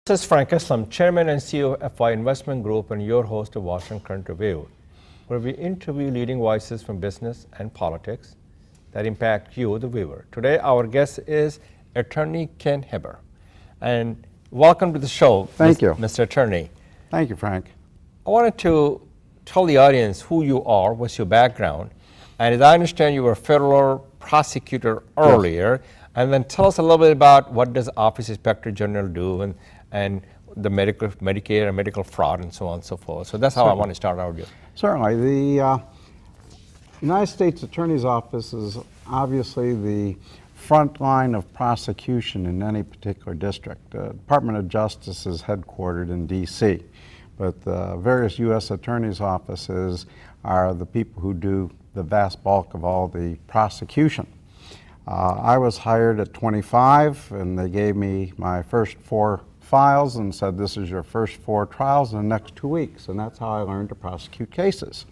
This is Frank Islam, Chairman and CEO of FI Investment Group and your host of Washington Current Review, where we interview leading voices from business and politics that impact you, the viewer. Today, our guest is Attorney Ken Habber. And welcome to the show, Thank you. Mr. Attorney. Thank you, Frank. I wanted to tell the audience who you are, what's your background, and as I understand, you were a federal prosecutor earlier, and then tell us a little bit about what does Office Inspector General do and the Medicare and medical fraud and so on and so forth. So that's how I want to start our review. Certainly. The United States Attorney's Office is obviously the front line of prosecution in any particular district. The Department of Justice is headquartered in D.C., but the various U.S. Attorney's offices are the people who do the vast bulk of all the prosecution. I was hired at 25, and they gave me my first 4 files and said, this is your first 4 trials in the next 2 weeks. And that's how I learned to prosecute cases.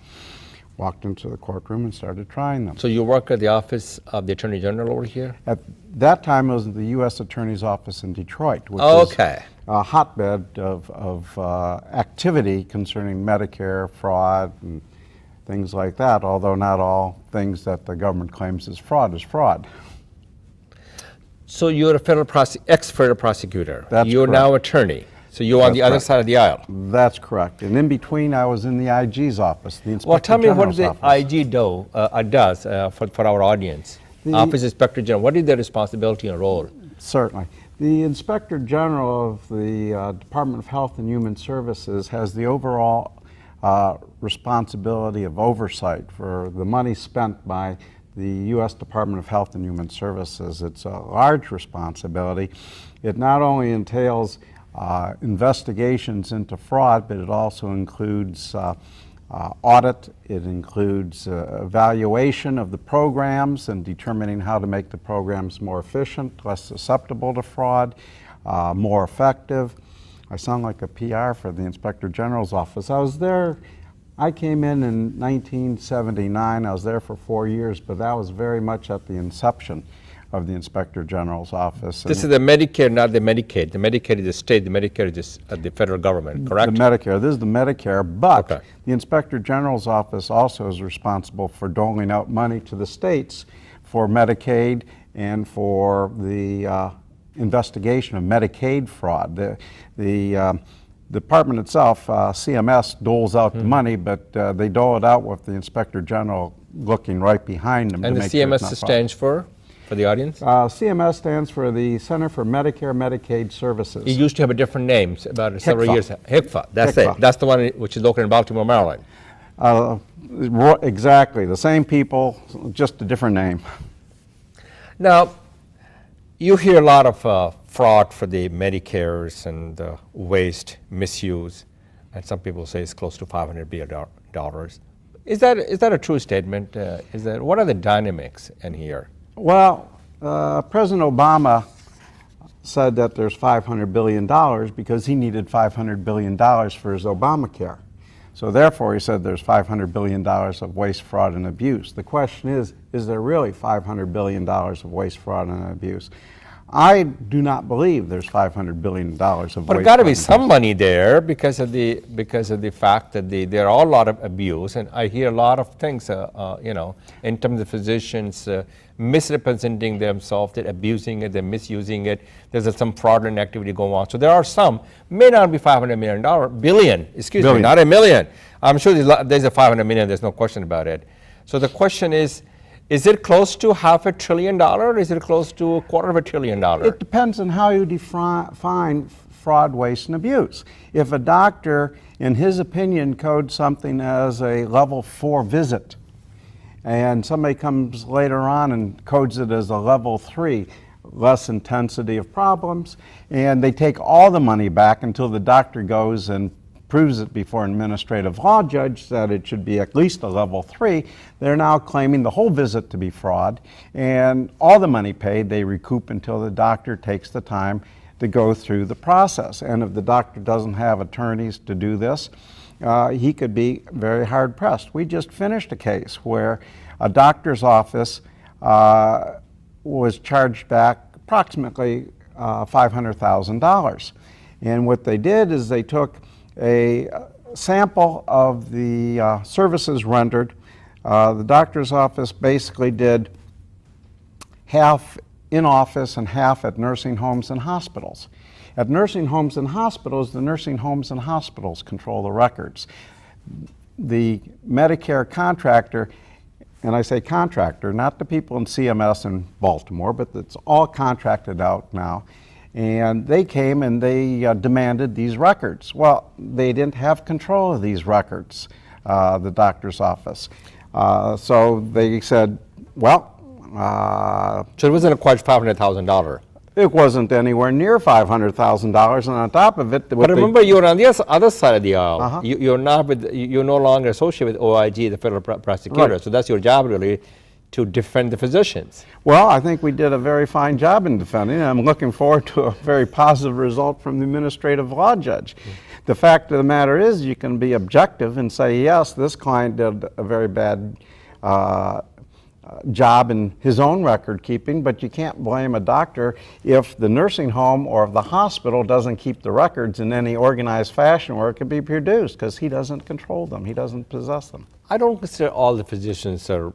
Walked into the courtroom and started trying them. So you work at the Office of the Attorney General over here? At that time, it was the U.S. Attorney's Office in Detroit, which is a hotbed of activity concerning Medicare, fraud, and things like that, although not all things that the government claims is fraud. So you're a ex-federal prosecutor. That's You're correct. now attorney. So you're on the other side of the aisle. That's correct. And in between, I was in the IG's office, the Inspector Well, tell me what General's the office. IG does for our audience. Office Inspector General, what is their responsibility and role? Certainly. The Inspector General of the Department of Health and Human Services has the overall responsibility of oversight for the money spent by the U.S. Department of Health and Human Services. It's a large responsibility. It not only entails investigations into fraud, but it also includes audit. It includes evaluation of the programs and determining how to make the programs more efficient, less susceptible to fraud, more effective. I sound like a PR for the Inspector General's office. I came in 1979. I was there for 4 years, but that was very much at the inception of the Inspector General's office. This is the Medicare, not the Medicaid. The Medicaid is the state, the Medicare is the federal government, correct? The Medicare. This is the Medicare, but the Inspector General's office also is responsible for doling out money to the states for Medicaid and for the investigation of Medicaid fraud. The department itself, CMS, doles out the money, but they dole it out with the Inspector General looking right behind them. And to the make sure it's CMS not stands for the audience? CMS stands for the Center for Medicare Medicaid Services. It used to have a different names about several years. HICFA, that's HICFA. it. That's the one which is located in Baltimore, Maryland. Exactly, the same people, just a different name. Now, you hear a lot of fraud for the Medicares and waste, misuse, and some people say it's close to $500 billion. Is that a true statement? What are the dynamics in here? Well, President Obama said that there's $500 billion because he needed $500 billion for his Obamacare. So therefore, he said there's $500 billion of waste, fraud, and abuse. The question is there really $500 billion of waste, fraud, and abuse? I do not believe there's $500 billion of waste. But there's got to be some money there because of the fact that there are a lot of abuse, and I hear a lot of things, in terms of physicians misrepresenting themselves, they're abusing it, they're misusing it. There's some fraudulent activity going on. So there are some, may not be $500 billion, not a million. I'm sure there's a $500 million. There's no question about it. So the question is it close to $500 billion, or is it close to $250 billion? It depends on how you define fraud, waste, and abuse. If a doctor, in his opinion, codes something as a level 4 visit, and somebody comes later on and codes it as a level 3, less intensity of problems, and they take all the money back until the doctor goes and proves it before an administrative law judge that it should be at least a level 3, they're now claiming the whole visit to be fraud, and all the money paid they recoup until the doctor takes the time to go through the process. And if the doctor doesn't have attorneys to do this, he could be very hard pressed. We just finished a case where a doctor's office was charged back approximately $500,000. And what they did is they took a sample of the services rendered. The doctor's office basically did half in office and half at nursing homes and hospitals. At nursing homes and hospitals, the nursing homes and hospitals control the records. The Medicare contractor, and I say contractor, not the people in CMS in Baltimore, but it's all contracted out now. And they came and they demanded these records. Well, they didn't have control of these records, the doctor's office. So they said, well, So it wasn't quite $500,000. it wasn't anywhere near $500,000, and on top of it, But remember, you're on the other side of the aisle. Uh-huh. You're no longer associated with OIG, the federal prosecutor. Right. So that's your job, really, to defend the physicians. well, I think we did a very fine job in defending it. I'm looking forward to a very positive result from the administrative law judge. The fact of the matter is, you can be objective and say, yes, this client did a very bad job in his own record keeping, but you can't blame a doctor if the nursing home or if the hospital doesn't keep the records in any organized fashion where it can be produced, because he doesn't control them, he doesn't possess them. I don't consider all the physicians are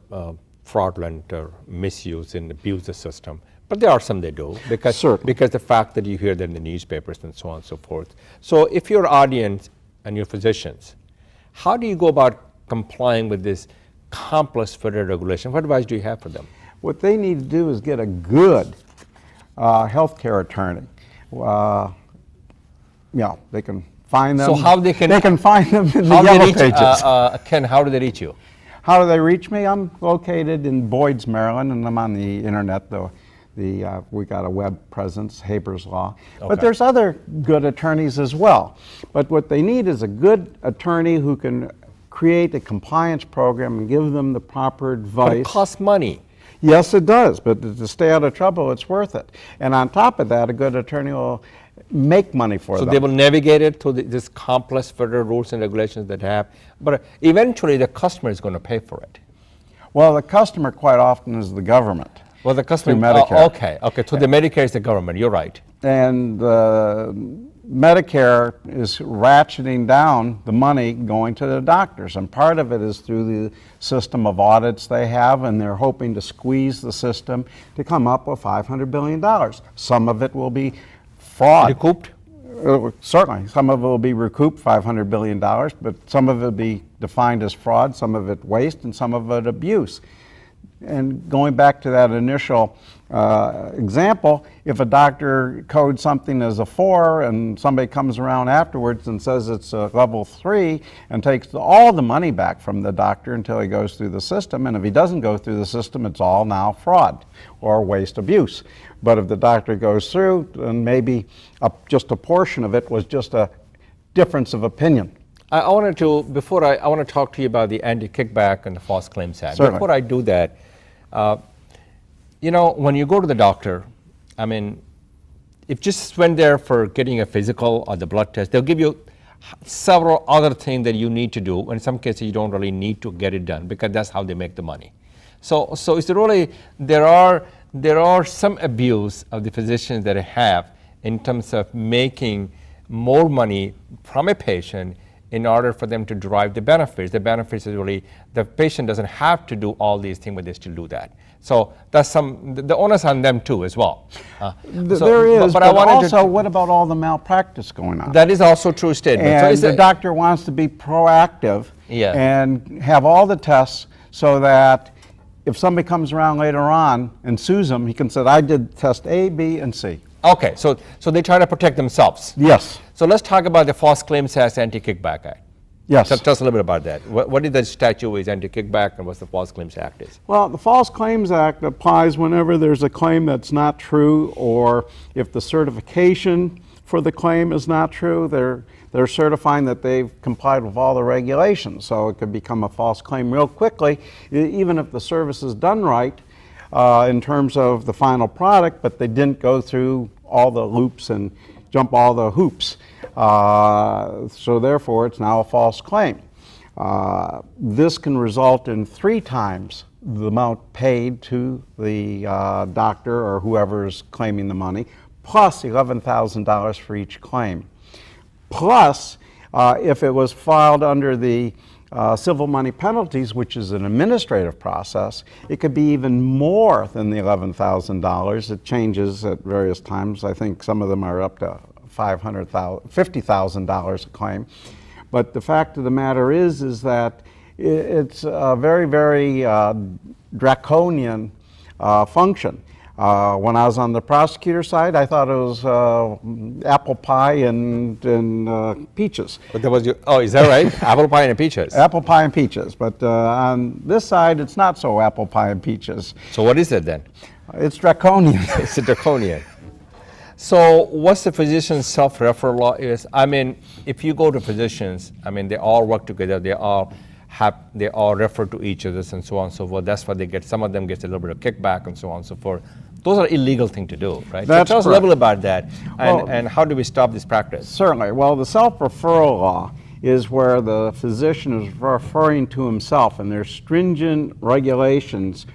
fraudulent or misuse and abuse the system, but there are some that do, because Certainly. the fact that you hear that in the newspapers and so on and so forth. So if your audience and your physicians, how do you go about complying with this complex federal regulation? What advice do you have for them? What they need to do is get a good healthcare attorney. They can find them. So how they can find them in the How do they yellow reach, pages. Ken, how do they reach you? How do they reach me? I'm located in Boyds, Maryland, and I'm on the internet, though. We got a web presence, Haber's Law. Okay. But there's other good attorneys as well. But what they need is a good attorney who can create a compliance program and give them the proper But advice. it costs money. Yes, it does, but to stay out of trouble, it's worth it. And on top of that, a good attorney will make money for So them. they will navigate it through this complex federal rules and regulations that have, but eventually the customer is going to pay for it. Well, the customer quite often is the government. Well, the customer, Through Medicare. okay, so the Medicare is the government, you're right. And Medicare is ratcheting down the money going to the doctors. And part of it is through the system of audits they have, and they're hoping to squeeze the system to come up with $500 billion. Some of it will be fraud. Recouped? Certainly. Some of it will be recouped, $500 billion, but some of it will be defined as fraud, some of it waste, and some of it abuse. And going back to that initial example, if a doctor codes something as a 4 and somebody comes around afterwards and says it's a level 3 and takes all the money back from the doctor until he goes through the system, and if he doesn't go through the system, it's all now fraud or waste abuse. But if the doctor goes through, then maybe just a portion of it was just a difference of opinion. I wanted to, before I want to talk to you about the Anti-Kickback and the False Claims Act. Certainly. Before I do that, when you go to the doctor, I mean, if just went there for getting a physical or the blood test, they'll give you several other things that you need to do. In some cases, you don't really need to get it done because that's how they make the money. So it's really, there are some abuse of the physicians that have in terms of making more money from a patient in order for them to derive the benefits. The benefits is really, the patient doesn't have to do all these things, but they still do that. So that's the onus on them too as well. There is, but I wanted also, what about all the malpractice going on? That is also a true statement. And So the doctor wants to be proactive Yeah. and have all the tests so that if somebody comes around later on and sues him, he can say, I did test A, B, and C. Okay, so they try to protect themselves. Yes. So let's talk about the False Claims Act, Anti-Kickback Act. Yes. Tell us a little bit about that. What is the statute is Anti-Kickback and what's the False Claims Act is? Well, the False Claims Act applies whenever there's a claim that's not true, or if the certification for the claim is not true, they're certifying that they've complied with all the regulations. So it could become a false claim real quickly, even if the service is done right in terms of the final product, but they didn't go through all the loops and jump all the hoops. So therefore, it's now a false claim. This can result in 3 times the amount paid to the doctor or whoever is claiming the money, plus $11,000 for each claim. Plus, if it was filed under the civil money penalties, which is an administrative process, it could be even more than the $11,000. It changes at various times. I think some of them are up to $50,000 a claim. But the fact of the matter is that it's a very, very draconian function. When I was on the prosecutor side, I thought it was apple pie and peaches. But that was your, oh, is that right? Apple pie and peaches. Apple pie and peaches. But on this side, it's not so apple pie and peaches. So what is it then? It's draconian. It's a draconian. So what's the physician's self-referral law is? I mean, if you go to physicians, I mean, they all work together. They all refer to each other and so on and so forth. That's why they get, some of them get a little bit of kickback and so on and so forth. Those are illegal thing to do, right? That's so tell us a little bit about that, Well, and how do we stop this practice? Certainly. Well, the self-referral law is where the physician is referring to himself, and there's stringent regulations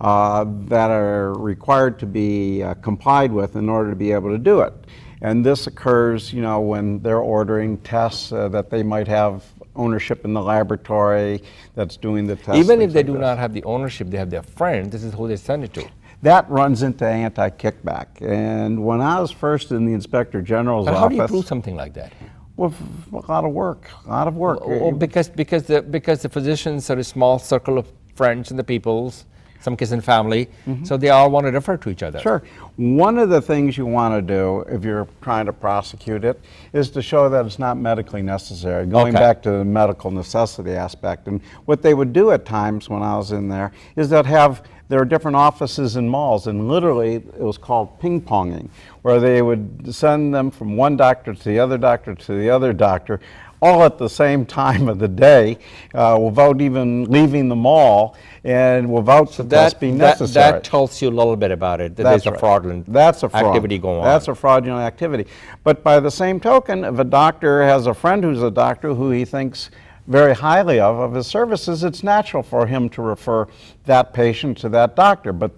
that are required to be complied with in order to be able to do it. And this occurs, you know, when they're ordering tests that they might have ownership in the laboratory that's doing the tests. Even if they do not have the ownership, they have their friend, this is who they send it to. That runs into anti-kickback. And when I was first in the Inspector General's But office... how do you prove something like that? Well, a lot of work, Well, because the physicians are a small circle of friends and the peoples, some kids and family, so they all want to refer to each other. Sure. One of the things you want to do if you're trying to prosecute it is to show that it's not medically necessary, going Okay. back to the medical necessity aspect. And what they would do at times when I was in there is that there are different offices in malls, and literally it was called ping-ponging, where they would send them from one doctor to the other doctor to the other doctor, all at the same time of the day, without even leaving the mall, and without the test being necessary. That tells you a little bit about it, that That's there's a right. fraudulent That's a fraud. activity going on. That's a fraudulent activity. But by the same token, if a doctor has a friend who's a doctor who he thinks very highly of his services, it's natural for him to refer that patient to that doctor. But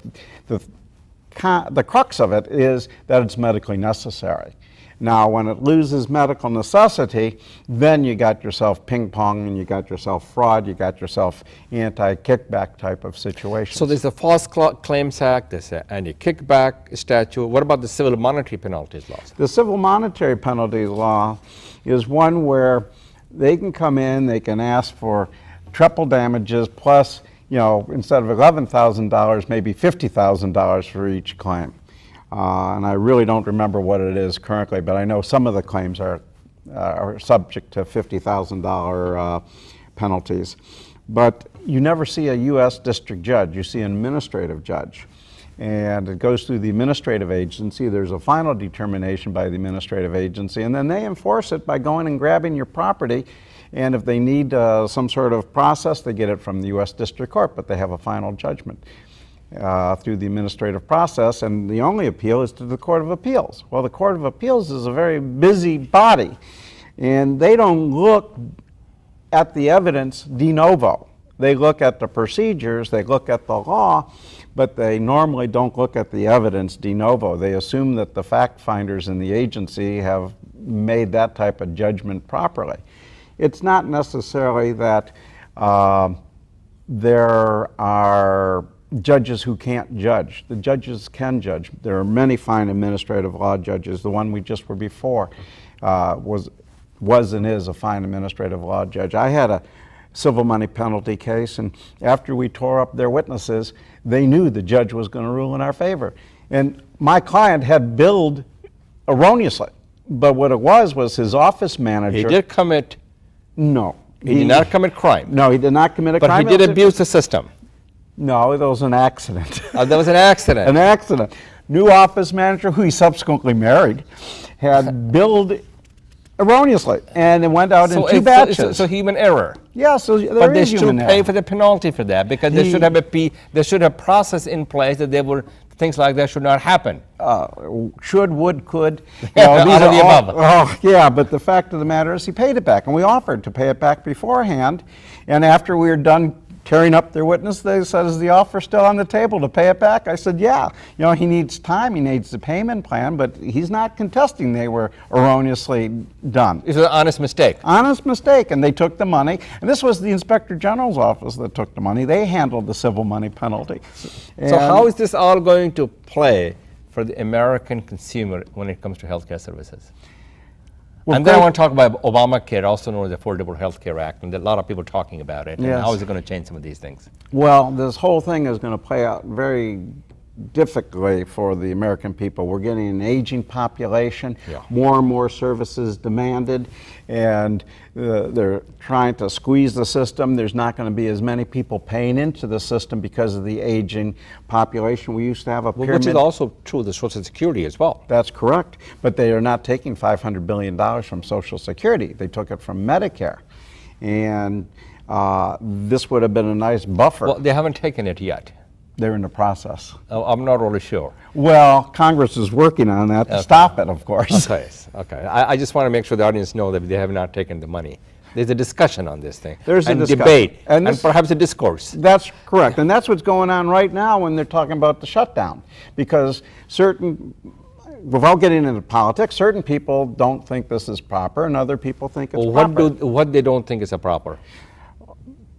the crux of it is that it's medically necessary. Now, when it loses medical necessity, then you got yourself ping pong, and you got yourself fraud, you got yourself anti-kickback type of situation. So there's the False Claims Act, there's an anti-kickback statute. What about the civil monetary penalties laws? The civil monetary penalties law is one where they can come in, they can ask for triple damages plus, you know, instead of $11,000, maybe $50,000 for each claim. And I really don't remember what it is currently, but I know some of the claims are subject to $50,000 penalties. But you never see a U.S. district judge, you see an administrative judge. And it goes through the administrative agency. There's a final determination by the administrative agency, and then they enforce it by going and grabbing your property. And if they need some sort of process, they get it from the U.S. District Court, but they have a final judgment through the administrative process, and the only appeal is to the Court of Appeals. Well, the Court of Appeals is a very busy body, and they don't look at the evidence de novo. They look at the procedures, they look at the law, but they normally don't look at the evidence de novo. They assume that the fact finders in the agency have made that type of judgment properly. It's not necessarily that there are judges who can't judge. The judges can judge. There are many fine administrative law judges. The one we just were before was and is a fine administrative law judge. I had a civil money penalty case, and after we tore up their witnesses, they knew the judge was going to rule in our favor. And my client had billed erroneously, but what it was his office manager... He did commit... No. He did not commit crime. No, he did not commit a crime. But he did abuse the system. No, there was an accident. There was an accident. An accident. New office manager, who he subsequently married, had billed erroneously, and it went out in two batches. So human error. Yeah, so there But they is should human pay error. for the penalty for that, because they should have process in place that things like that should not happen. Should, would, could. All of the above. Oh, yeah, but the fact of the matter is he paid it back, and we offered to pay it back beforehand, and after we were done carrying up their witness. They said, is the offer still on the table to pay it back? I said, yeah. You know, he needs time, he needs the payment plan, but he's not contesting they were erroneously done. It's an honest mistake. Honest mistake, and they took the money. And this was the Inspector General's office that took the money. They handled the civil money penalty. So how is this all going to play for the American consumer when it comes to healthcare services? Well, and then I want to talk about Obamacare, also known as the Affordable Health Care Act, and a lot of people talking about it. And Yes. how is it going to change some of these things? Well, this whole thing is going to play out very difficultly for the American people. We're getting an aging population, Yeah. more and more services demanded, and they're trying to squeeze the system. There's not going to be as many people paying into the system because of the aging population. We used to have a pyramid. Which is also true of the Social Security as well. That's correct, but they are not taking $500 billion from Social Security. They took it from Medicare, and this would have been a nice buffer. Well, they haven't taken it yet. They're in the process. I'm not really sure. Well, Congress is working on that to stop it, of course. Okay, okay. I just want to make sure the audience know that they have not taken the money. There's a discussion on this thing. There's a and discussion. Debate, And and this- perhaps a discourse. That's correct, and that's what's going on right now when they're talking about the shutdown, because without getting into politics, certain people don't think this is proper, and other people think it's Well, proper. what they don't think is a proper?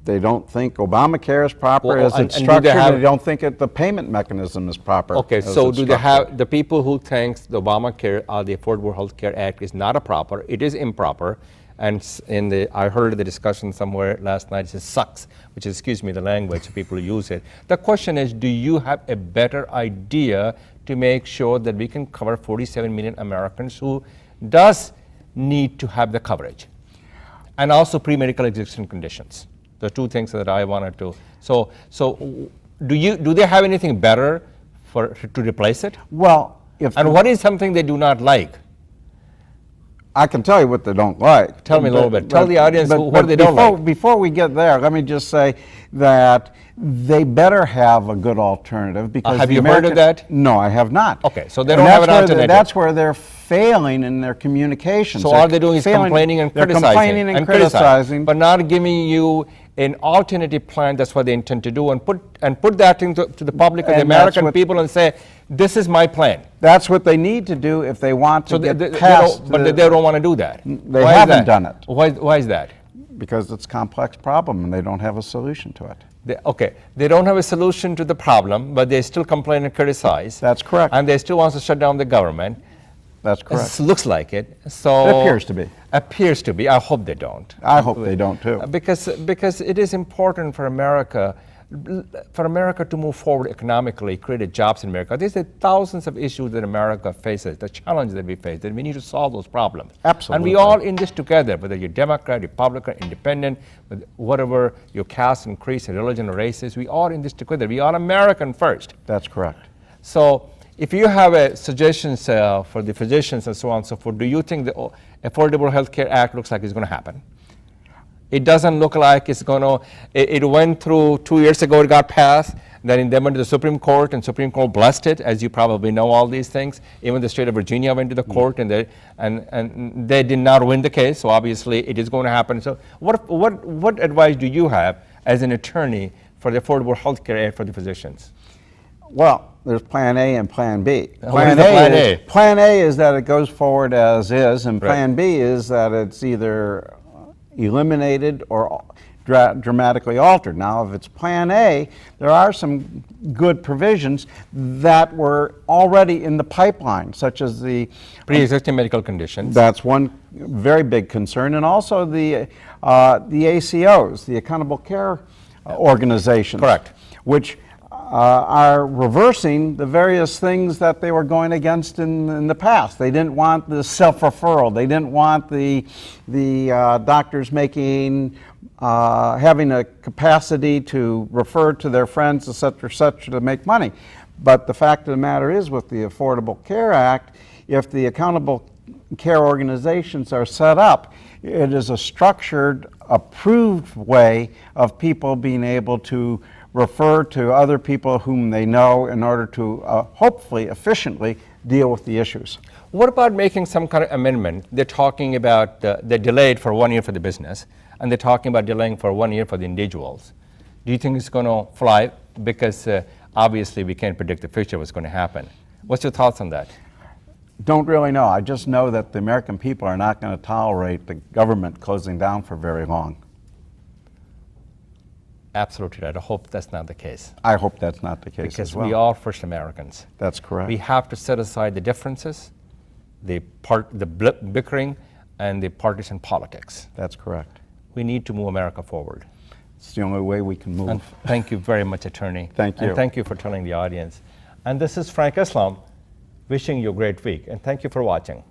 They don't think Obamacare is proper Well, as it's and do structured. they have- They don't think the payment mechanism is proper. Okay, as so it's do they structured. have, the people who think the Obamacare or the Affordable Health Care Act is not a proper, it is improper, and I heard the discussion somewhere last night, it says sucks, which is, excuse me, the language, people use it. The question is, do you have a better idea to make sure that we can cover 47 million Americans who does need to have the coverage? And also pre-medical existing conditions. The two things that I wanted to, so do they have anything better to replace it? Well, if And what is something they do not like? I can tell you what they don't like. Tell me a little bit. Tell the audience what they don't like. Before we get there, let me just say that they better have a good alternative because Have the you heard of American- that? No, I have not. Okay, so they And don't have that's an where alternative. That's where they're failing in their communications. So They're all they're doing is complaining and they're criticizing. complaining and criticizing. But not giving you an alternative plan. That's what they intend to do, and put that to the public and the And that's American what- people and say, this is my plan. That's what they need to do if they want to So get they past. don't, but they don't want to do that. They Why is haven't that? done it. Why is that? Because it's a complex problem and they don't have a solution to it. They don't have a solution to the problem, but they still complain and criticize. That's correct. And they still want to shut down the government. That's correct. It looks like it. So It appears to be. Appears to be. I hope they don't. I hope they don't too. Because it is important for America to move forward economically, create jobs in America. There's thousands of issues that America faces, the challenges that we face, that we need to solve those problems. Absolutely. And we all in this together, whether you're Democrat, Republican, Independent, whatever your caste and creed and religion or race is, we all in this together. We are American first. That's correct. So if you have suggestions for the physicians and so on and so forth, do you think the Affordable Health Care Act looks like it's going to happen? It doesn't look like it's going to. It went through 2 years ago, it got passed. Then it went to the Supreme Court, and Supreme Court blessed it, as you probably know all these things. Even the state of Virginia went to the court, and they did not win the case, so obviously it is going to happen. So what advice do you have as an attorney for the Affordable Health Care Act for the physicians? Well, there's Plan A and Plan B. What is the Plan A? Plan A is that it goes forward as is, and Right. Plan B is that it's either eliminated or dramatically altered. Now, if it's Plan A, there are some good provisions that were already in the pipeline, such as the Pre-existing medical conditions. That's one very big concern, and also the ACOs, the Accountable Care Organizations. Correct. Which are reversing the various things that they were going against in the past. They didn't want the self-referral. They didn't want the doctors having a capacity to refer to their friends, et cetera, to make money. But the fact of the matter is, with the Affordable Care Act, if the accountable care organizations are set up, it is a structured, approved way of people being able to refer to other people whom they know in order to hopefully efficiently deal with the issues. What about making some kind of amendment? They're talking about they delayed for 1 year for the business, and they're talking about delaying for 1 year for the individuals. Do you think it's going to fly? Because obviously we can't predict the future, what's going to happen. What's your thoughts on that? Don't really know. I just know that the American people are not going to tolerate the government closing down for very long. Absolutely right. I hope that's not the case. I hope that's not the case Because as well. we are first Americans. That's correct. We have to set aside the differences, the bickering, and the partisan politics. That's correct. We need to move America forward. It's the only way we can move. And thank you very much, Attorney. Thank you. And thank you for telling the audience. And this is Frank Islam wishing you a great week. And thank you for watching.